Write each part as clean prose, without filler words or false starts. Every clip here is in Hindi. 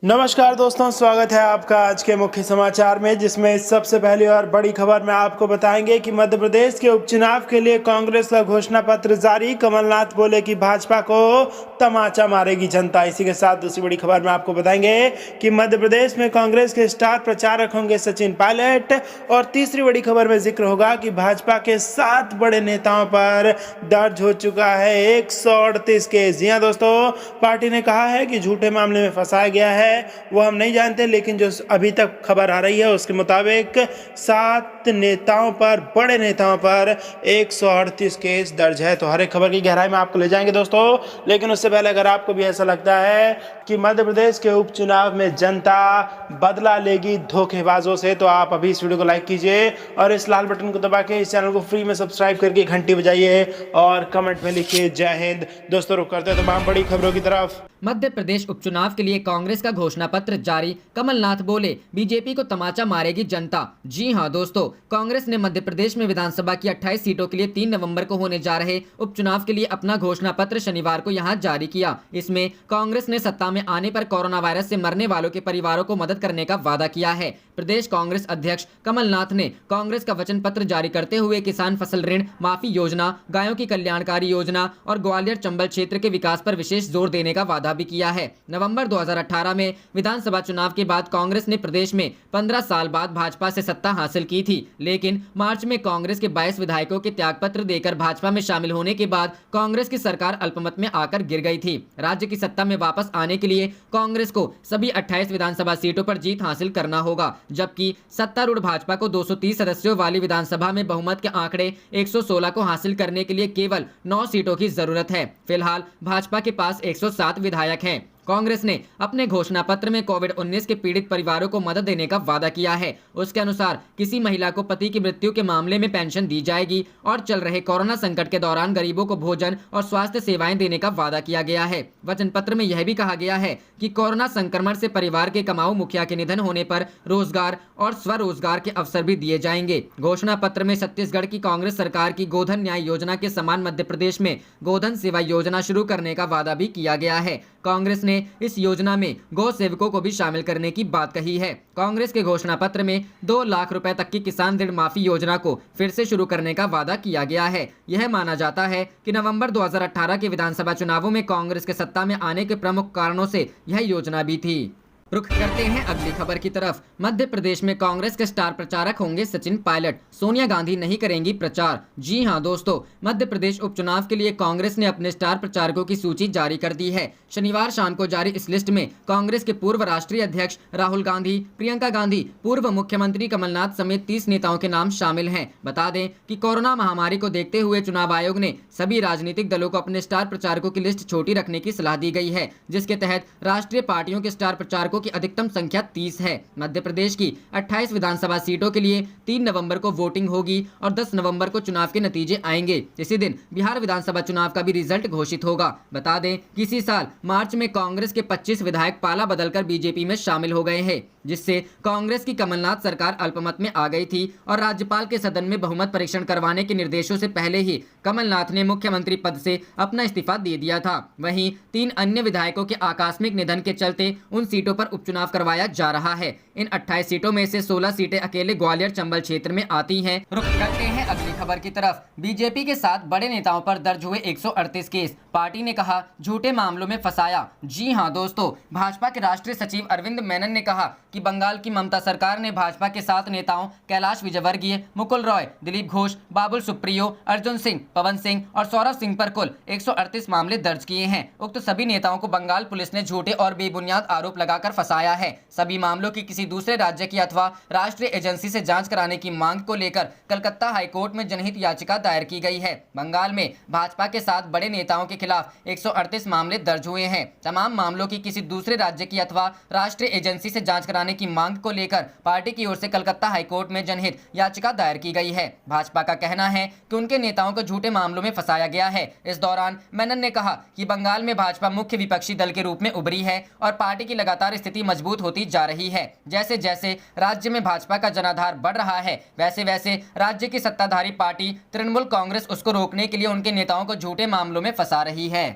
नमस्कार दोस्तों, स्वागत है आपका आज के मुख्य समाचार में, जिसमें सबसे पहली और बड़ी खबर में आपको बताएंगे कि मध्य प्रदेश के उपचुनाव के लिए कांग्रेस का घोषणा पत्र जारी। कमलनाथ बोले कि भाजपा को तमाचा मारेगी जनता। इसी के साथ दूसरी बड़ी खबर में आपको बताएंगे कि मध्य प्रदेश में कांग्रेस के स्टार प्रचारक होंगे सचिन पायलट। और तीसरी बड़ी खबर में जिक्र होगा कि भाजपा के 7 बड़े नेताओं पर दर्ज हो चुका है 138 केस। जी हाँ दोस्तों, पार्टी ने कहा है कि झूठे मामले में फंसाया गया है, वो हम नहीं जानते, लेकिन जो अभी तक खबर आ रही है उसके मुताबिक 7 नेताओं पर, बड़े नेताओं पर 138 केस दर्ज है। तो हर एक खबर की गहराई में आपको ले जाएंगे दोस्तों, लेकिन उससे पहले अगर आपको भी ऐसा लगता है कि मध्य प्रदेश के उपचुनाव में जनता बदला लेगी धोखेबाजों से, तो आप अभी इस वीडियो को लाइक कीजिए और इस लाल बटन को दबा के इस चैनल को फ्री में सब्सक्राइब करके घंटी बजाइए और कमेंट में लिखिए जय हिंद। दोस्तों रुक करते हैं तमाम बड़ी खबरों की तरफ। मध्य प्रदेश उपचुनाव के लिए कांग्रेस का घोषणा पत्र जारी। कमलनाथ बोले बीजेपी को तमाचा मारेगी जनता। जी हां दोस्तों, कांग्रेस ने मध्य प्रदेश में विधानसभा की 28 सीटों के लिए 3 नवंबर को होने जा रहे उपचुनाव के लिए अपना घोषणा पत्र शनिवार को यहां जारी किया। इसमें कांग्रेस ने सत्ता में आने पर कोरोना वायरस से मरने वालों के परिवारों को मदद करने का वादा किया है। प्रदेश कांग्रेस अध्यक्ष कमलनाथ ने कांग्रेस का वचन पत्र जारी करते हुए किसान फसल ऋण माफी योजना, गायों की कल्याणकारी योजना और ग्वालियर चंबल क्षेत्र के विकास पर विशेष जोर देने का वादा भी किया है। नवंबर 2018 में विधानसभा चुनाव के बाद कांग्रेस ने प्रदेश में 15 साल बाद भाजपा से सत्ता हासिल की थी, लेकिन मार्च में कांग्रेस के 22 विधायकों के त्यागपत्र देकर भाजपा में शामिल होने के बाद कांग्रेस की सरकार अल्पमत में आकर गिर गई थी। राज्य की सत्ता में वापस आने के लिए कांग्रेस को सभी 28 विधानसभा सीटों पर जीत हासिल करना होगा, जबकि सत्तारूढ़ भाजपा को 230 सदस्यों वाली विधानसभा में बहुमत के आंकड़े 116 को हासिल करने के लिए केवल 9 सीटों की जरूरत है। फिलहाल भाजपा के पास 107 विधायक हैं। कांग्रेस ने अपने घोषणा पत्र में कोविड-19 के पीड़ित परिवारों को मदद देने का वादा किया है। उसके अनुसार किसी महिला को पति की मृत्यु के मामले में पेंशन दी जाएगी और चल रहे कोरोना संकट के दौरान गरीबों को भोजन और स्वास्थ्य सेवाएं देने का वादा किया गया है। वचन पत्र में यह भी कहा गया है कि कोरोना संक्रमण से परिवार के कमाऊ मुखिया के निधन होने पर रोजगार और स्वरोजगार के अवसर भी दिए जाएंगे। घोषणा पत्र में छत्तीसगढ़ की कांग्रेस सरकार की गोधन न्याय योजना के समान मध्य प्रदेश में गोधन सेवा योजना शुरू करने का वादा भी किया गया है। कांग्रेस ने इस योजना में गौ सेवकों को भी शामिल करने की बात कही है। कांग्रेस के घोषणा पत्र में 2 लाख रुपए तक की किसान ऋण माफी योजना को फिर से शुरू करने का वादा किया गया है। यह माना जाता है कि नवंबर 2018 के विधानसभा चुनावों में कांग्रेस के सत्ता में आने के प्रमुख कारणों से यह योजना भी थी। रुख करते हैं अगली खबर की तरफ। मध्य प्रदेश में कांग्रेस के स्टार प्रचारक होंगे सचिन पायलट। सोनिया गांधी नहीं करेंगी प्रचार। जी हां दोस्तों, मध्य प्रदेश उपचुनाव के लिए कांग्रेस ने अपने स्टार प्रचारकों की सूची जारी कर दी है। शनिवार शाम को जारी इस लिस्ट में कांग्रेस के पूर्व राष्ट्रीय अध्यक्ष राहुल गांधी, प्रियंका गांधी, पूर्व मुख्यमंत्री कमलनाथ समेत 30 नेताओं के नाम शामिल हैं। बता दें कि कोरोना महामारी को देखते हुए चुनाव आयोग ने सभी राजनीतिक दलों को अपने स्टार प्रचारकों की लिस्ट छोटी रखने की सलाह दी गई है, जिसके तहत राष्ट्रीय पार्टियों के स्टार प्रचारकों की अधिकतम संख्या 30 है। मध्य प्रदेश की 28 विधानसभा सीटों के लिए 3 नवंबर को वोटिंग होगी और 10 नवंबर को चुनाव के नतीजे आएंगे। इसी दिन बिहार विधानसभा चुनाव का भी रिजल्ट घोषित होगा। बता दें कि इसी साल मार्च में कांग्रेस के 25 विधायक पाला बदलकर बीजेपी में शामिल हो गए हैं, जिससे कांग्रेस की कमलनाथ सरकार अल्पमत में आ गई थी और राज्यपाल के सदन में बहुमत परीक्षण करवाने के निर्देशों से पहले ही कमलनाथ ने मुख्यमंत्री पद से अपना इस्तीफा दे दिया था। वहीं 3 अन्य विधायकों के आकस्मिक निधन के चलते उन सीटों पर उपचुनाव करवाया जा रहा है। इन 28 सीटों में से 16 सीटें अकेले ग्वालियर चंबल क्षेत्र में आती हैं। रुक करते हैं अगली खबर की तरफ। बीजेपी के 7 बड़े नेताओं पर दर्ज हुए 138 केस। पार्टी ने कहा झूठे मामलों में फंसाया। जी हां दोस्तों, भाजपा के राष्ट्रीय सचिव अरविंद मेनन ने कहा कि बंगाल की ममता सरकार ने भाजपा के 7 नेताओं कैलाश विजयवर्गीय, मुकुल रॉय, दिलीप घोष, बाबुल सुप्रियो, अर्जुन सिंह, पवन सिंह और सौरभ सिंह पर कुल 138 मामले दर्ज किए हैं। उक्त सभी नेताओं को बंगाल पुलिस ने झूठे और बेबुनियाद आरोप लगाकर फंसाया है। सभी मामलों की किसी दूसरे राज्य की अथवा राष्ट्रीय एजेंसी से जांच कराने की मांग को लेकर कलकत्ता हाईकोर्ट में जनहित याचिका दायर की गई है। बंगाल में भाजपा के 7 बड़े नेताओं के खिलाफ 138 मामले दर्ज हुए हैं। तमाम मामलों की किसी दूसरे राज्य की अथवा राष्ट्रीय एजेंसी से जांच कराने की मांग को लेकर पार्टी की ओर से कलकत्ता हाईकोर्ट में जनहित याचिका दायर की गई है। भाजपा का कहना है कि उनके नेताओं को झूठे मामलों में फंसाया गया है। इस दौरान मेनन ने कहा कि बंगाल में भाजपा मुख्य विपक्षी दल के रूप में उभरी है और पार्टी की लगातार स्थिति मजबूत होती जा रही है। जैसे जैसे राज्य में भाजपा का जनाधार बढ़ रहा है, वैसे वैसे राज्य की सत्ताधारी पार्टी तृणमूल कांग्रेस उसको रोकने के लिए उनके नेताओं को झूठे मामलों में फंसा रही है।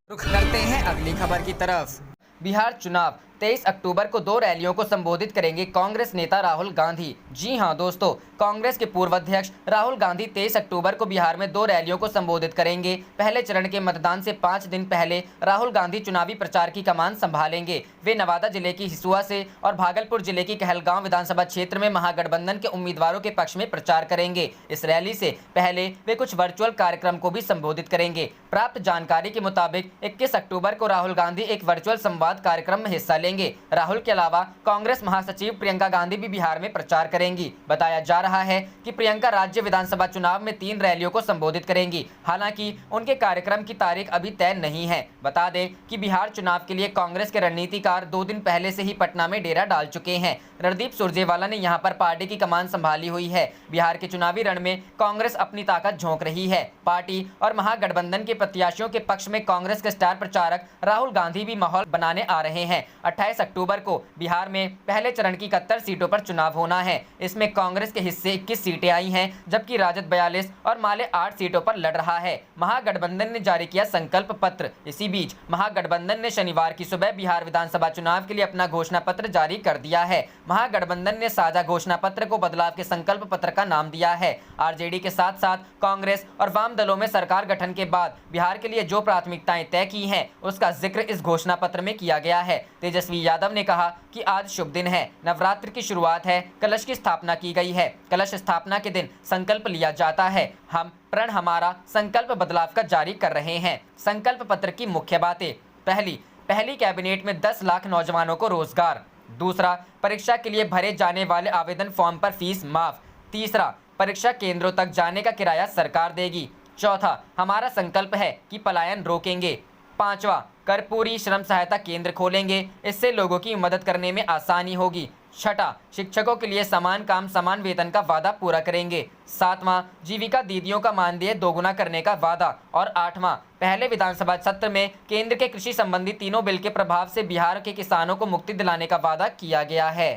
रुख करते हैं अगली खबर की तरफ। बिहार चुनाव 23 अक्टूबर को 2 रैलियों को संबोधित करेंगे कांग्रेस नेता राहुल गांधी। जी हां दोस्तों, कांग्रेस के पूर्व अध्यक्ष राहुल गांधी 23 अक्टूबर को बिहार में 2 रैलियों को संबोधित करेंगे। पहले चरण के मतदान से 5 दिन पहले राहुल गांधी चुनावी प्रचार की कमान संभालेंगे। वे नवादा जिले की हिसुआ से और भागलपुर जिले की कहलगांव विधानसभा क्षेत्र में महागठबंधन के उम्मीदवारों के पक्ष में प्रचार करेंगे। इस रैली से पहले वे कुछ वर्चुअल कार्यक्रम को भी संबोधित करेंगे। प्राप्त जानकारी के मुताबिक 21 अक्टूबर को राहुल गांधी एक वर्चुअल संवाद कार्यक्रम में हिस्सा लेंगे। राहुल के अलावा कांग्रेस महासचिव प्रियंका गांधी भी बिहार में प्रचार करेंगी। बताया जा रहा है कि प्रियंका राज्य विधानसभा चुनाव में 3 रैलियों को संबोधित करेंगी। हालांकि उनके कार्यक्रम की तारीख अभी तय नहीं है। बता दें कि बिहार चुनाव के लिए कांग्रेस के रणनीतिकार 2 दिन पहले से ही पटना में डेरा डाल चुके हैं। रणदीप सुरजेवाला ने यहां पर पार्टी की कमान संभाली हुई है। बिहार के चुनावी रण में कांग्रेस अपनी ताकत झोंक रही है। पार्टी और महागठबंधन के प्रत्याशियों के पक्ष में कांग्रेस के स्टार प्रचारक राहुल गांधी भी माहौल बनाने आ रहे हैं। 28 अक्टूबर को बिहार में पहले चरण की 71 सीटों पर चुनाव होना है। इसमें कांग्रेस के हिस्से 21 सीटें आई हैं, जबकि राजद 42 और माले 8 सीटों पर लड़ रहा है। महागठबंधन ने जारी किया संकल्प पत्र। इसी बीच महागठबंधन ने शनिवार की सुबह बिहार विधानसभा चुनाव के लिए अपना घोषणा पत्र जारी कर दिया है। महागठबंधन ने साझा घोषणा पत्र को बदलाव के संकल्प पत्र का नाम दिया है। आरजेडी के साथ साथ कांग्रेस और वाम दलों में सरकार गठन के बाद बिहार के लिए जो प्राथमिकताएं तय की हैं, उसका जिक्र इस घोषणा पत्र में किया गया है। तेजस्वी यादव ने कहा कि आज शुभ दिन है, नवरात्र की शुरुआत है, कलश की स्थापना की गई है। कलश स्थापना के दिन संकल्प लिया जाता है। हम प्रण हमारा संकल्प बदलाव का जारी कर रहे हैं। संकल्प पत्र की मुख्य बातें: पहली कैबिनेट में 10 लाख नौजवानों को रोजगार। दूसरा, परीक्षा के लिए भरे जाने वाले आवेदन फॉर्म पर फीस माफ। तीसरा, परीक्षा केंद्रों तक जाने का किराया सरकार देगी। चौथा, हमारा संकल्प है कि पलायन रोकेंगे। पांचवा, कर्पूरी श्रम सहायता केंद्र खोलेंगे, इससे लोगों की मदद करने में आसानी होगी। छठा, शिक्षकों के लिए समान काम समान वेतन का वादा पूरा करेंगे। सातवां, जीविका दीदियों का मानदेय दोगुना करने का वादा। और आठवां, पहले विधानसभा सत्र में केंद्र के कृषि संबंधी तीनों बिल के प्रभाव से बिहार के किसानों को मुक्ति दिलाने का वादा किया गया है।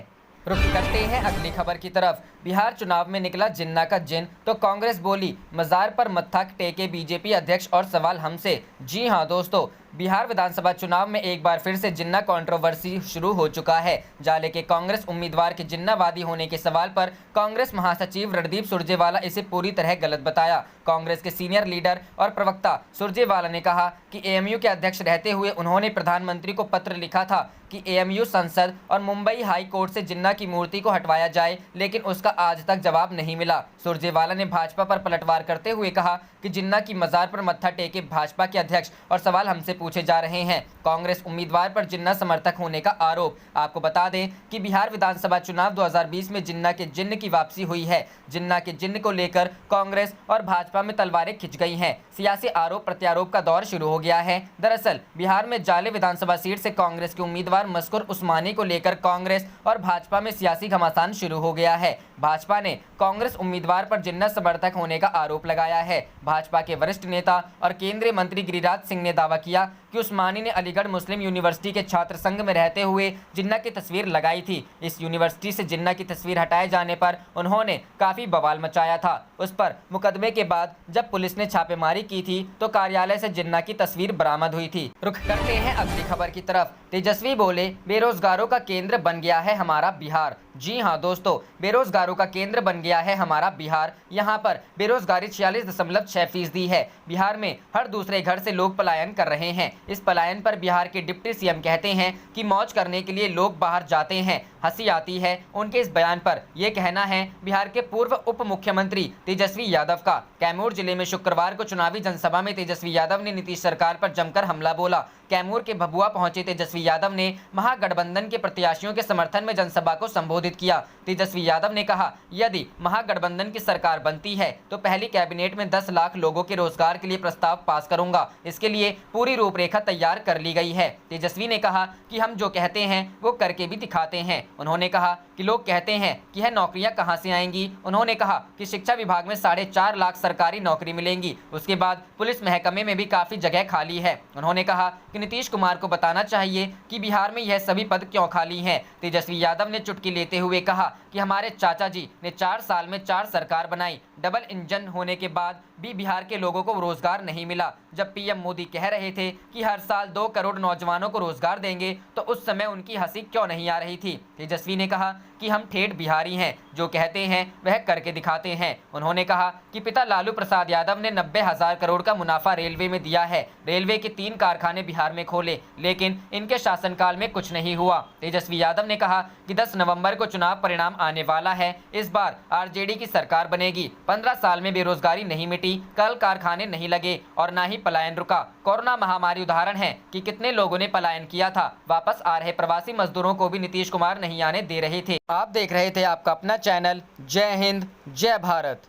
रुख करते हैं अगली खबर की तरफ। बिहार चुनाव में निकला जिन्ना का जिन, तो कांग्रेस बोली मजार पर मत्था टेके बीजेपी अध्यक्ष और सवाल हमसे। जी हां दोस्तों, बिहार विधानसभा चुनाव में एक बार फिर से जिन्ना कंट्रोवर्सी शुरू हो चुका है। जाले के कांग्रेस उम्मीदवार के जिन्नावादी होने के सवाल पर कांग्रेस महासचिव रणदीप सुरजेवाला इसे पूरी तरह गलत बताया। कांग्रेस के सीनियर लीडर और प्रवक्ता सुरजेवाला ने कहा कि एएमयू के अध्यक्ष रहते हुए उन्होंने प्रधानमंत्री को पत्र लिखा था कि एएमयू संसद और मुंबई हाई कोर्ट से जिन्ना की मूर्ति को हटवाया जाए, लेकिन उसका आज तक जवाब नहीं मिला। सुरजेवाला ने भाजपा पर पलटवार करते हुए कहा कि जिन्ना की मजार पर मत्था टेके भाजपा के अध्यक्ष और सवाल हमसे पूछे जा रहे हैं। कांग्रेस उम्मीदवार पर जिन्ना समर्थक होने का आरोप। आपको बता दें कि बिहार विधानसभा चुनाव 2020 में जिन्ना के जिन्न की वापसी हुई है। जिन्ना के जिन्न को लेकर कांग्रेस और भाजपा में तलवारें खिंच गई हैं। सियासी आरोप प्रत्यारोप का दौर शुरू हो गया है। दरअसल बिहार में जाले विधानसभा सीट से कांग्रेस के उम्मीदवार मस्कुर उस्मानी को लेकर कांग्रेस और भाजपा में सियासी घमासान शुरू हो गया है। भाजपा ने कांग्रेस उम्मीदवार पर जिन्ना समर्थक होने का आरोप लगाया है। भाजपा के वरिष्ठ नेता और केंद्रीय मंत्री गिरिराज सिंह ने दावा किया कि उस्मानी ने अलीगढ़ मुस्लिम यूनिवर्सिटी के छात्र संघ में रहते हुए जिन्ना की तस्वीर लगाई थी। इस यूनिवर्सिटी से जिन्ना की तस्वीर हटाए जाने पर उन्होंने काफी बवाल मचाया था। उस पर मुकदमे के बाद जब पुलिस ने छापेमारी की थी तो कार्यालय से जिन्ना की तस्वीर बरामद हुई थी। रुख करते हैं अगली खबर की तरफ। तेजस्वी बोले बेरोजगारों का केंद्र बन गया है हमारा बिहार। जी हां दोस्तों, बेरोजगारों का केंद्र बन गया है हमारा बिहार। यहाँ पर बेरोजगारी 46.6% है। बिहार में हर दूसरे घर से लोग पलायन कर रहे हैं। इस पलायन पर बिहार के डिप्टी सीएम कहते हैं कि मौज करने के लिए लोग बाहर जाते हैं। हंसी आती है उनके इस बयान पर। यह कहना है बिहार के पूर्व उप मुख्यमंत्री तेजस्वी यादव का। कैमूर जिले में शुक्रवार को चुनावी जनसभा में तेजस्वी यादव ने नीतीश सरकार पर जमकर हमला बोला। कैमूर के भभुआ पहुंचे तेजस्वी यादव ने महागठबंधन के प्रत्याशियों के समर्थन में जनसभा को संबोधित किया। तेजस्वी यादव ने कहा, यदि महागठबंधन की सरकार बनती है तो पहली कैबिनेट में 10 लाख लोगों के रोजगार के लिए प्रस्ताव पास करूंगा। इसके लिए पूरी रूपरेखा तैयार कर ली गई है। तेजस्वी ने कहा कि हम जो कहते हैं वो करके भी दिखाते हैं। उन्होंने कहा कि लोग कहते हैं कि यह नौकरियां कहां से आएंगी। उन्होंने कहा कि शिक्षा विभाग में 4.5 लाख सरकारी नौकरी मिलेंगी। उसके बाद पुलिस महकमे में भी काफी जगह खाली है। उन्होंने कहा कि कि नीतीश कुमार को बताना चाहिए कि बिहार में यह सभी पद क्यों खाली हैं। तेजस्वी यादव ने चुटकी लेते हुए कहा कि हमारे चाचा जी ने 4 साल में 4 सरकार बनाई, डबल इंजन होने के बाद भी बिहार के लोगों को रोजगार नहीं मिला। जब पीएम मोदी कह रहे थे कि हर साल 2 करोड़ नौजवानों को रोजगार देंगे तो उस समय उनकी हंसी क्यों नहीं आ रही थी। तेजस्वी ने कहा कि हम ठेठ बिहारी हैं, जो कहते हैं वह करके दिखाते हैं। उन्होंने कहा कि पिता लालू प्रसाद यादव ने 90,000 करोड़ का मुनाफा रेलवे में दिया है, रेलवे के 3 कारखाने बिहार में खोले, लेकिन इनके शासनकाल में कुछ नहीं हुआ। तेजस्वी यादव ने कहा कि 10 नवंबर को चुनाव परिणाम आने वाला है, इस बार आरजेडी की सरकार बनेगी। 15 साल में बेरोजगारी नहीं मिटी, कल कारखाने नहीं लगे और ना ही पलायन रुका। कोरोना महामारी उदाहरण है कि कितने लोगों ने पलायन किया था। वापस आ रहे प्रवासी मजदूरों को भी नीतीश कुमार नहीं आने दे रहे थे। आप देख रहे थे आपका अपना चैनल जय हिंद जय भारत।